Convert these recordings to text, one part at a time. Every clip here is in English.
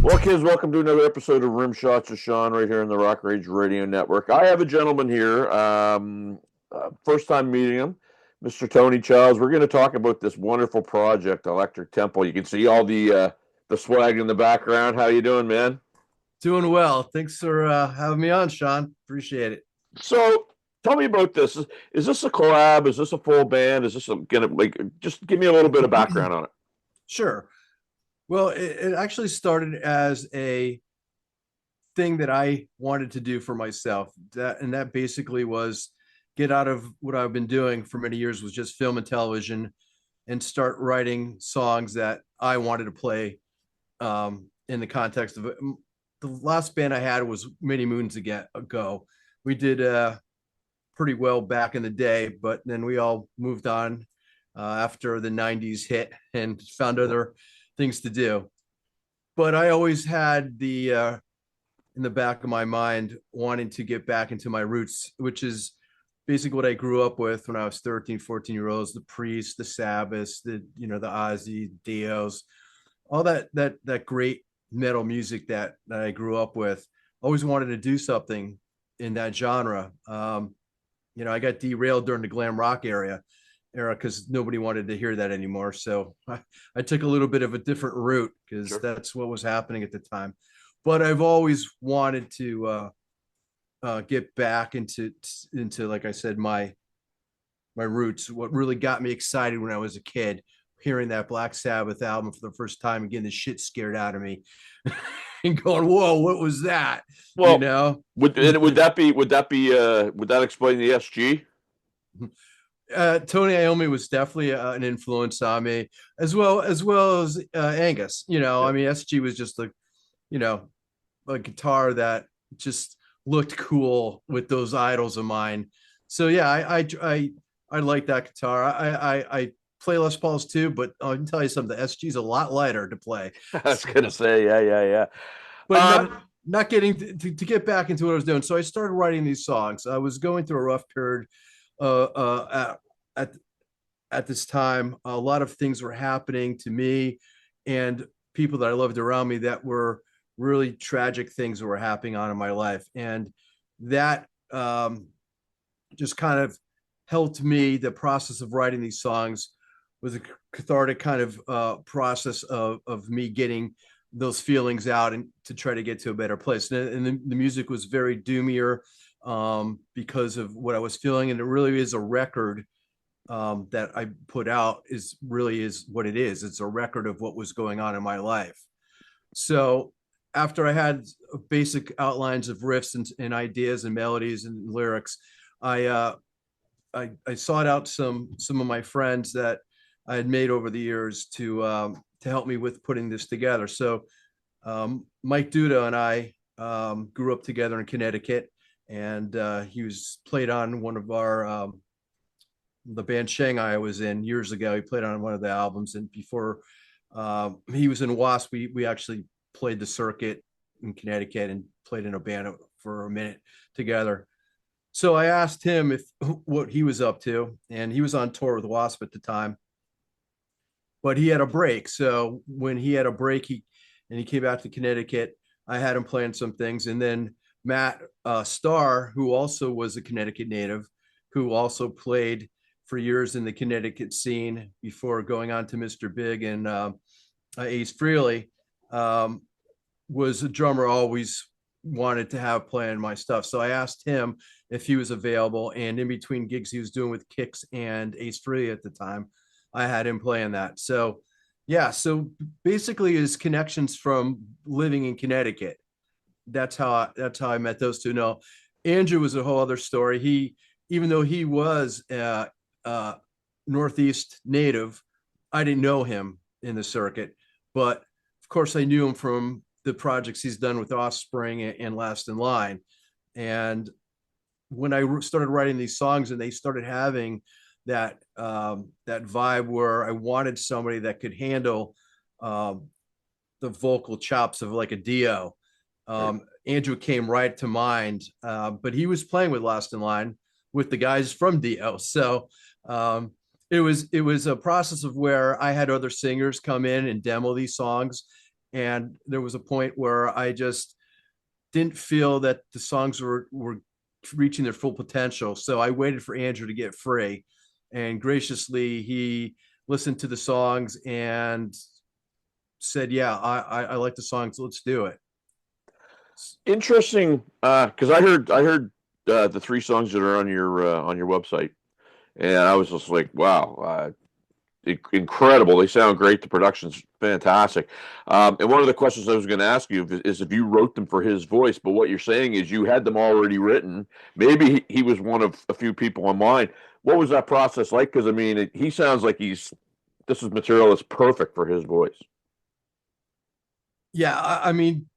Well, kids, welcome to another episode of Rim Shots with Sean right here on the Rock Rage Radio Network. I have a gentleman here, first time meeting him, Mr. Tony Childs. We're going to talk about this wonderful project, Electric Temple. You can see all the swag in the background. How you doing, man? Doing well. Thanks for having me on, Sean. Appreciate it. So, tell me about this. Is this a collab? Is this a full band? Is this gonna like? Just give me a little bit of background on it. Sure. Well, it actually started as a thing that I wanted to do for myself. That basically was get out of what I've been doing for many years, was just film and television, and start writing songs that I wanted to play in the context of it. The last band I had was many moons ago. We did pretty well back in the day, but then we all moved on after the 90s hit and found other things to do. But I always had the in the back of my mind wanting to get back into my roots, which is basically what I grew up with when I was 13, 14 year olds, the Priest, the Sabbath, the Ozzy, Dios, all that great metal music that I grew up with. Always wanted to do something in that genre. I got derailed during the glam rock era because nobody wanted to hear that anymore. So I took a little bit of a different route because Sure. that's what was happening at the time. But I've always wanted to get back into like I said, my roots. What really got me excited when I was a kid, hearing that Black Sabbath album for the first time, and getting the shit scared out of me, and going, "Whoa, what was that?" You Well, know. would that explain the SG? Tony Iommi was definitely an influence on me, as well as Angus. Yeah. I mean, SG was just you know, a guitar that just looked cool with those idols of mine. So yeah, I like that guitar. I play Les Pauls too, but I can tell you something, the SG is a lot lighter to play. I was So, gonna say, yeah. but Um, not getting to get back into what I was doing. So I started writing these songs. I was going through a rough period at at this time. A lot of things were happening to me and people that I loved around me that were really tragic things that were happening on in my life. And that just kind of helped me. The process of writing these songs was a cathartic kind of process of me getting those feelings out and to try to get to a better place. And the music was very doomier because of what I was feeling. And it really is a record that I put out is what it is. It's a record of what was going on in my life. So after I had basic outlines of riffs and ideas and melodies and lyrics, I, uh, I sought out some of my friends that I had made over the years to help me with putting this together. So Mike Duda and I grew up together in Connecticut, and he was played on one of our the band Shanghai I was in years ago. He played on one of the albums, and before he was in Wasp, we actually played the circuit in Connecticut and played in a band for a minute together. So I asked him if what he was up to, and he was on tour with Wasp at the time, but he had a break. So when he had a break, he came back to Connecticut. I had him playing some things, and then Matt Starr, who also was a Connecticut native, who also played for years in the Connecticut scene before going on to Mr. Big and Ace Frehley, was a drummer always wanted to have playing my stuff. So I asked him if he was available, and in between gigs he was doing with Kix and Ace Frehley at the time, I had him playing that. So yeah, so basically his connections from living in Connecticut. That's how I met those two. No, Andrew was a whole other story. Even though he was uh, Northeast native, I didn't know him in the circuit, but of course I knew him from the projects he's done with Offspring and Last in Line. And when I started writing these songs, and they started having that vibe where I wanted somebody that could handle the vocal chops of like a Dio. right. Andrew came right to mind, but he was playing with Last in Line with the guys from Dio. So it was a process of where I had other singers come in and demo these songs, And there was a point where I just didn't feel that the songs were reaching their full potential. So I waited for Andrew to get free, and graciously he listened to the songs and said, "Yeah, I like the songs. Let's do it." Interesting, because I heard the three songs that are on your website, and I was just like, wow, incredible. They sound great. The production's fantastic. And one of the questions I was going to ask you is if you wrote them for his voice, but what you're saying is you had them already written. Maybe he was one of a few people on mine. What was that process like? Because I mean, he sounds like this is material that's perfect for his voice. Yeah, I mean,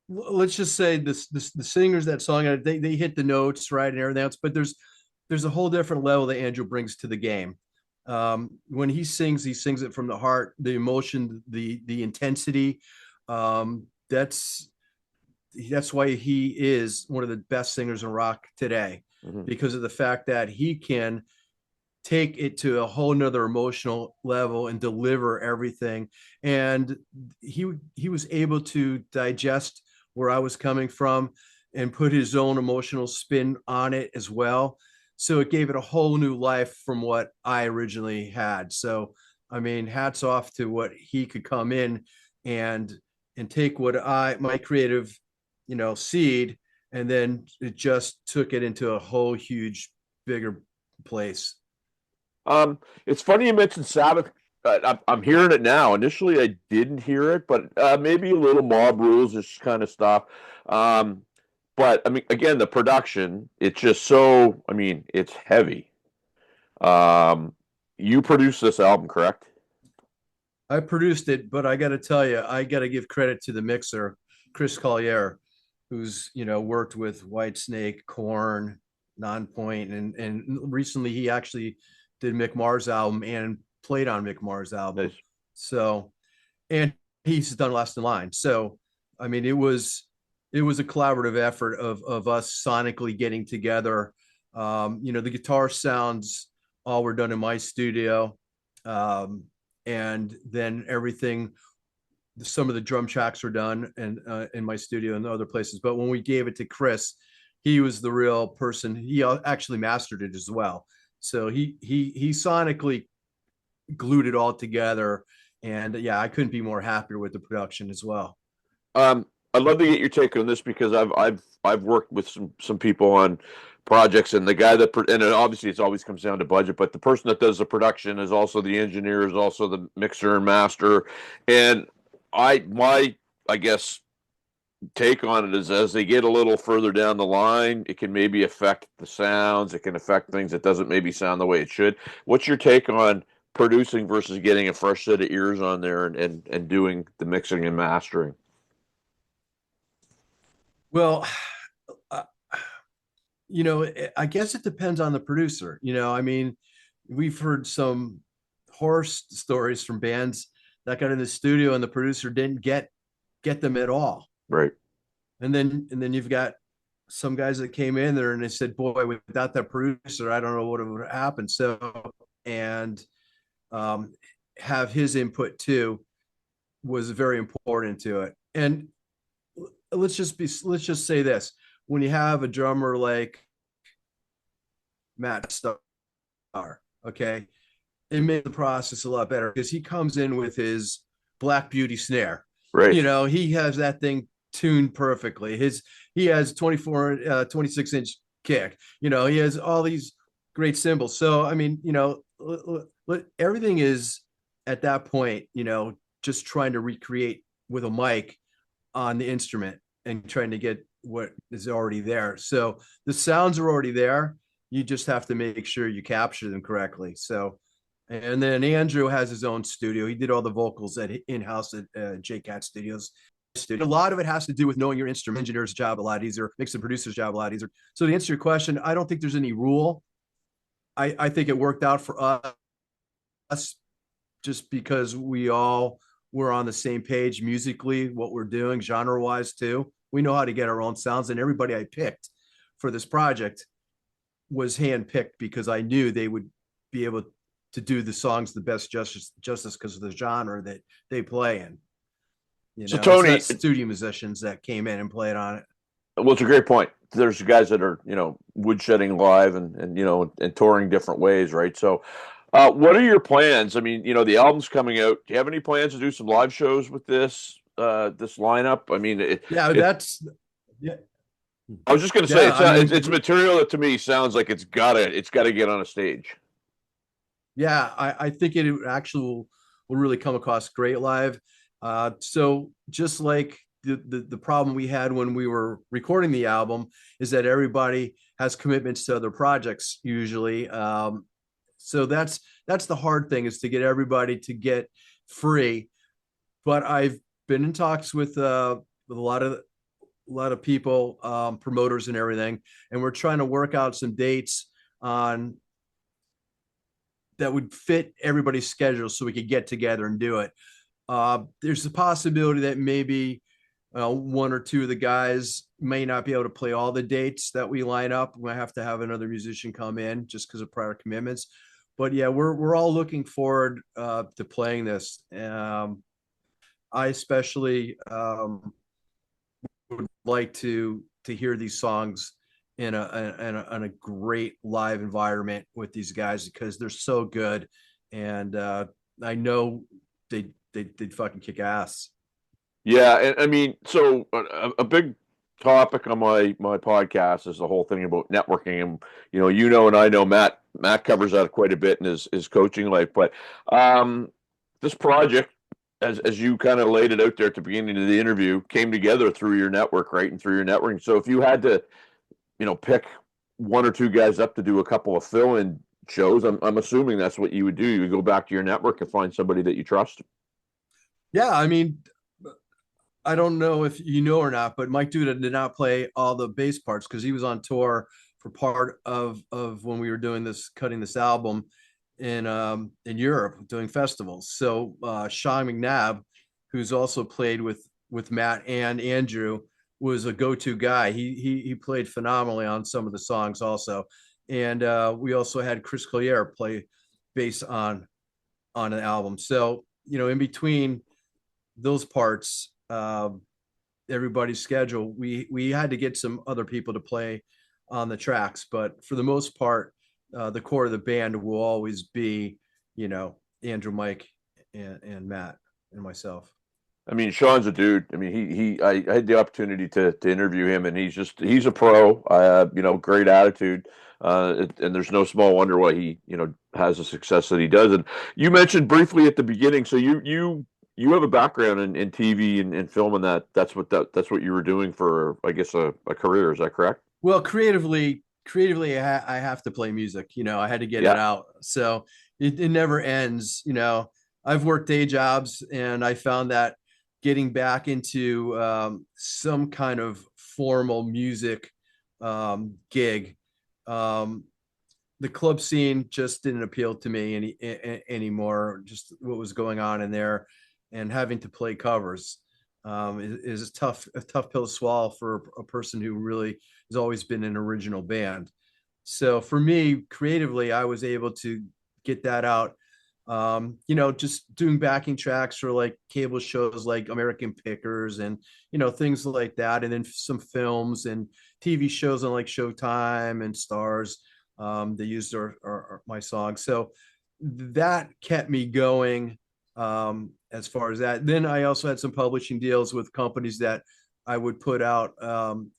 let's just say the singers that song, they hit the notes right and everything else, but there's a whole different level that Andrew brings to the game. When he sings it from the heart, the emotion, the intensity. That's why he is one of the best singers in rock today, Mm-hmm. because of the fact that he can take it to a whole nother emotional level and deliver everything. And he was able to digest where I was coming from and put his own emotional spin on it as well. So it gave it a whole new life from what I originally had. So I mean, hats off to what he could come in and take what my creative, seed, and then it just took it into a whole huge bigger place. It's funny you mentioned Sabbath. I'm hearing it now. Initially, I didn't hear it, but maybe a little Mob Rules, this kind of stuff. Um, but I mean, again, the production, it's just so, I mean, it's heavy. You produced this album, correct? I produced it, but I got to tell you, I got to give credit to the mixer, Chris Collier, who's worked with Whitesnake, Korn, Nonpoint, and recently he actually did Mick Mars' album and played on Mick Mars' album. Nice. So, and he's done Last in Line. So, I mean, it was a collaborative effort of us sonically getting together. The guitar sounds all were done in my studio. And then everything, some of the drum tracks were done and in my studio and other places. But when we gave it to Chris, he was the real person. He actually mastered it as well. So he sonically glued it all together. And yeah, I couldn't be more happier with the production as well. I'd love to get your take on this because I've worked with some people on projects, and the guy that and obviously it always comes down to budget, but the person that does the production is also the engineer, is also the mixer and master, and I guess take on it is as they get a little further down the line, it can maybe affect the sounds, it can affect things that doesn't maybe sound the way it should. What's your take on producing versus getting a fresh set of ears on there and doing the mixing and mastering? Well, uh, I guess it depends on the producer. I mean, we've heard some horror stories from bands that got in the studio and the producer didn't get them at all. Right. And then you've got some guys that came in there and they said, "Boy, without that producer, I don't know what would happen." So, and um, have his input too was very important to it. And let's just say this: when you have a drummer like Matt Starr, okay, it made the process a lot better because he comes in with his Black Beauty snare. Right. He has that thing tuned perfectly. He has 26-inch kick. He has all these great cymbals. So I mean, everything is at that point, just trying to recreate with a mic on the instrument and trying to get what is already there. So the sounds are already there. You just have to make sure you capture them correctly. So, and then Andrew has his own studio. He did all the vocals at in-house at JCat Studios. A lot of it has to do with knowing your instrument. Engineer's job a lot easier, makes the producer's job a lot easier. So to answer your question, I don't think there's any rule. I think it worked out for us just because we all were on the same page musically, what we're doing genre wise too. We know how to get our own sounds, and everybody I picked for this project was handpicked because I knew they would be able to do the songs the best justice because of the genre that they play in. So So Tony, that's studio musicians that came in and played on it. well, it's a great point. There's guys that are, woodshedding live and and touring different ways, right? So, what are your plans? I mean, the album's coming out. Do you have any plans to do some live shows with this lineup? I mean, Yeah, it that's yeah, I was just going to say yeah. I mean, it's material that to me sounds like it's gotta get on a stage. yeah, I think it actually will really come across great live. So just like the problem we had when we were recording the album is that everybody has commitments to other projects usually. So that's the hard thing, is to get everybody to get free. But I've been in talks with a lot of people, promoters and everything, and we're trying to work out some dates on that would fit everybody's schedule so we could get together and do it. There's a possibility that maybe one or two of the guys may not be able to play all the dates that we line up. We might have to have another musician come in just because of prior commitments. But yeah, we're all looking forward to playing this. I especially would like to hear these songs in a great live environment with these guys, because they're so good, and I know they'd fucking kick ass. Yeah, and I mean, so a big topic on my podcast is the whole thing about networking, and and I know Matt covers that quite a bit in his coaching life, but this project, as you kind of laid it out there at the beginning of the interview, came together through your network, right, and through your networking. So if you had to, pick one or two guys up to do a couple of fill-in shows, I'm assuming that's what you would do. You would go back to your network and find somebody that you trust. Yeah, I mean, I don't know if you know or not, but Mike Duda did not play all the bass parts because he was on tour for part of when we were doing this, cutting this album in Europe, doing festivals. So Sean McNabb, who's also played with Matt and Andrew, was a go-to guy. He played phenomenally on some of the songs also, and we also had Chris Collier play bass on an album. So in between those parts, everybody's schedule, we had to get some other people to play on the tracks, but for the most part, the core of the band will always be, Andrew, Mike, and Matt and myself. I mean, Sean's a dude. I mean, I had the opportunity to interview him, and he's a pro. Great attitude, and there's no small wonder why he has the success that he does. And you mentioned briefly at the beginning, so you have a background in TV and film, and that's what you were doing for, I guess, a career. Is that correct? Well, creatively, I have to play music. I had to get it Yeah. out, so it never ends. I've worked day jobs, and I found that getting back into some kind of formal music gig, the club scene just didn't appeal to me anymore. Just what was going on in there, and having to play covers is a tough pill to swallow for a person who really has always been an original band. So for me, creatively, I was able to get that out. Just doing backing tracks for like cable shows like American Pickers and things like that, and then some films and TV shows on like Showtime and Stars. They used my songs, so that kept me going. As far as that, then I also had some publishing deals with companies that I would put out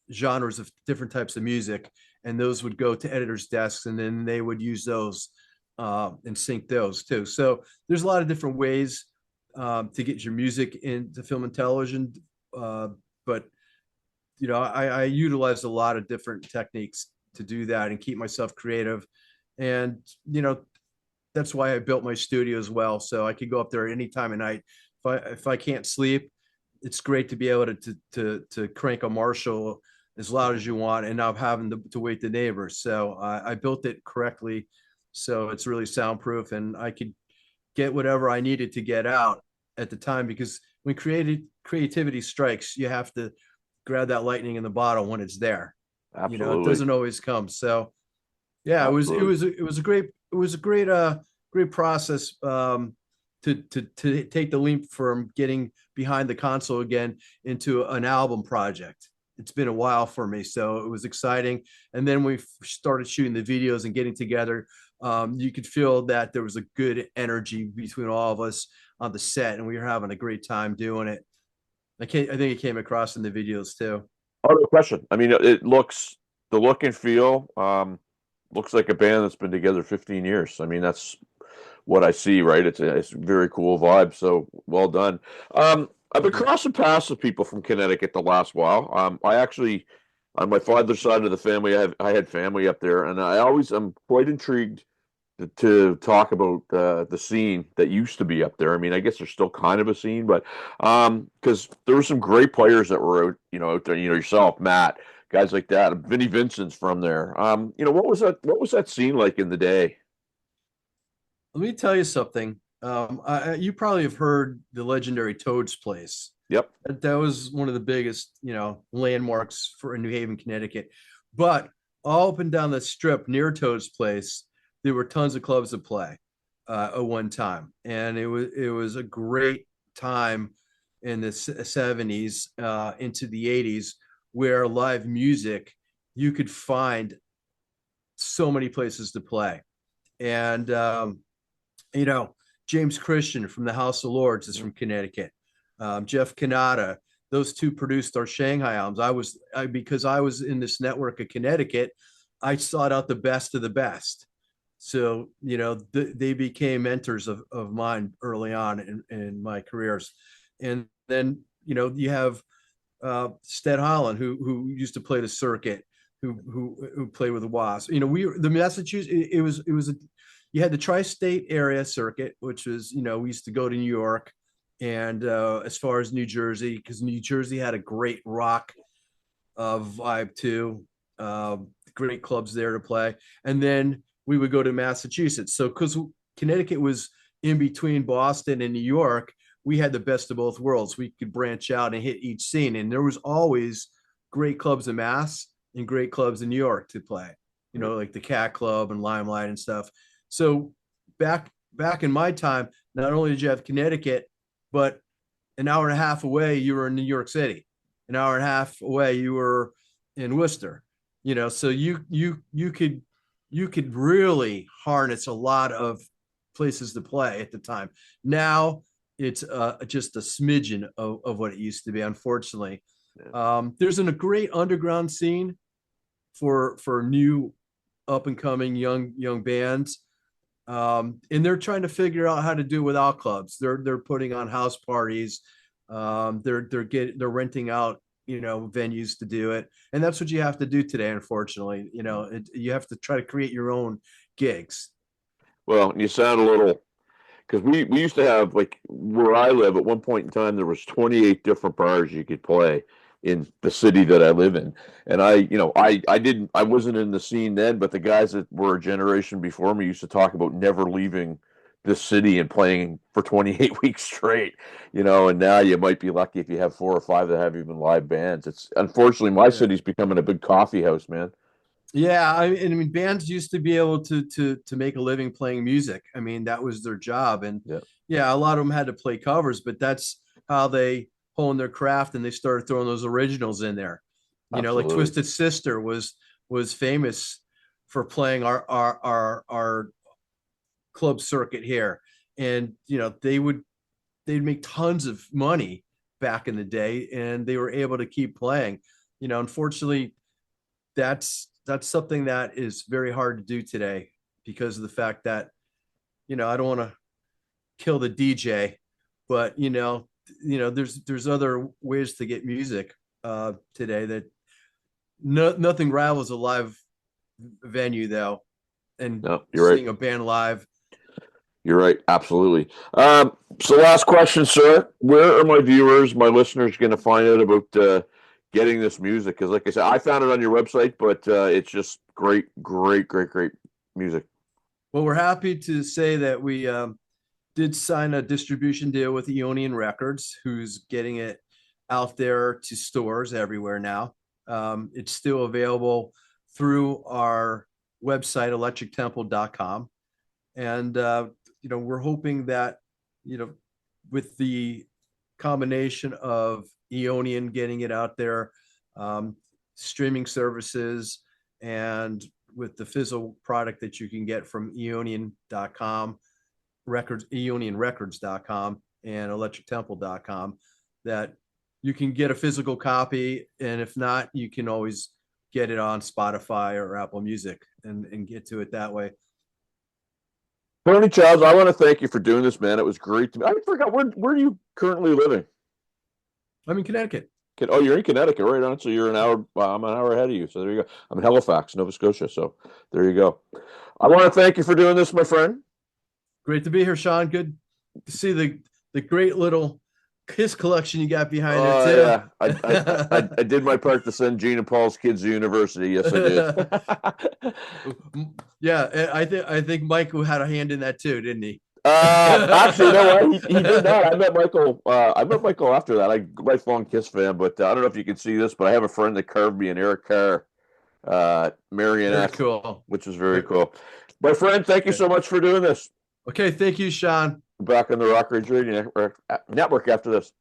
genres of different types of music, and those would go to editors' desks, and then they would use those and sync those too. So there's a lot of different ways to get your music into film and television, but I utilized a lot of different techniques to do that and keep myself creative, and that's why I built my studio as well, so I could go up there any time of night. If I can't sleep, it's great to be able to crank a Marshall as loud as you want and not having to wake the neighbors. So I built it correctly, so it's really soundproof, and I could get whatever I needed to get out at the time, because when creativity strikes, you have to grab that lightning in the bottle when it's there. It Absolutely. doesn't always come. So yeah, it was it Absolutely. was it was a great great process. to take the leap from getting behind the console again into an album project. It's been a while for me, so it was exciting. And then we started shooting the videos and getting together. You could feel that there was a good energy between all of us on the set, and we were having a great time doing it. I think it came across in the videos too. Oh, no question. I mean, it looks the look and feel looks like a band that's been together 15 years. I mean, that's what I see, right? It's a very cool vibe. So well done. I've been Thank you. crossing paths with people from Connecticut the last while. I actually, on my father's side of the family, I had family up there, and I'm quite intrigued to talk about the scene that used to be up there. I mean, I guess there's still kind of a scene, but because there were some great players that were out there. Yourself, Matt, guys like that. Vinnie Vincent's from there. What was that scene like in the day? Let me tell you something. You probably have heard the legendary Toad's Place. Yep. That was one of the biggest, landmarks for New Haven, Connecticut. But all up and down the strip near Toad's Place, there were tons of clubs to play at one time, and it was a great time in the 70s into the 80s where live music, you could find so many places to play. And you know, James Christian from the House of Lords is from Connecticut. Jeff Kanata, those two produced our Shanghai albums. Because I was in this network of Connecticut, I sought out the best of the best. So, they became mentors of mine early on in my careers. And then, you have Sted Holland, who used to play the circuit, who played with the Wasp. The Massachusetts. You had the tri-state area circuit, which was, we used to go to New York, and as far as New Jersey, because New Jersey had a great rock vibe too, great clubs there to play, and then we would go to Massachusetts. So because Connecticut was in between Boston and New York, we had the best of both worlds. We could branch out and hit each scene, and there was always great clubs in Mass and great clubs in New York to play. Like the Cat Club and Limelight and stuff. So back in my time, not only did you have Connecticut, but an hour and a half away, you were in New York City. An hour and a half away, you were in Worcester. So you could really harness a lot of places to play at the time. Now it's just a smidgen of what it used to be, unfortunately. Yeah. There's a great underground scene for new up and coming young bands. And they're trying to figure out how to do it without clubs. They're putting on house parties. They're renting out venues to do it, and that's what you have to do today. Unfortunately, you have to try to create your own gigs. Well, you sound a little because we used to have, like, where I live at one point in time, there was 28 different bars you could play in the city that I live in. And I wasn't in the scene then, but the guys that were a generation before me used to talk about never leaving this city and playing for 28 weeks straight, and now you might be lucky if you have 4 or 5 that have even live bands. It's unfortunately my city's becoming a big coffee house, man. Yeah, I mean, bands used to be able to make a living playing music. I mean, that was their job, and yeah, a lot of them had to play covers, but that's how they honed their craft, and they started throwing those originals in there. Like Twisted Sister was famous for playing our club circuit here, and they'd make tons of money back in the day, and they were able to keep playing. Unfortunately, that's something that is very hard to do today because of the fact that I don't want to kill the DJ, but there's other ways to get music today that nothing rivals a live venue though, and seeing a band live. You're right, absolutely. So last question, sir. Where are my viewers, my listeners, going to find out about getting this music? Because, like I said, I found it on your website, but it's just great music. Well, we're happy to say that we did sign a distribution deal with Ionian Records, who's getting it out there to stores everywhere now. It's still available through our website, electrictemple.com. And, we're hoping that with the combination of Eonian getting it out there, streaming services, and with the physical product that you can get from eonian.com, eonianrecords.com, and electrictemple.com, that you can get a physical copy. And if not, you can always get it on Spotify or Apple Music and get to it that way. Tony Childs, I want to thank you for doing this, man. It was great to me. I forgot, where are you currently living? I'm in Connecticut. Oh, you're in Connecticut, right on. So you're an hour. I'm an hour ahead of you. So there you go. I'm in Halifax, Nova Scotia. So there you go. I want to thank you for doing this, my friend. Great to be here, Sean. Good to see the great little Kiss collection you got behind there too. Yeah, I did my part to send Gina Paul's kids to university. Yes, I did. Yeah, I think Michael had a hand in that too, didn't he? Actually, you know what? He did not. I met Michael. I met Michael after that. I'm a lifelong Kiss fan, but I don't know if you can see this, but I have a friend that carved me an Eric Carr marionette, cool, which is very cool. My friend, thank you so much for doing this. Okay, thank you, Sean. Back on the Rock Ridge Radio Network after this.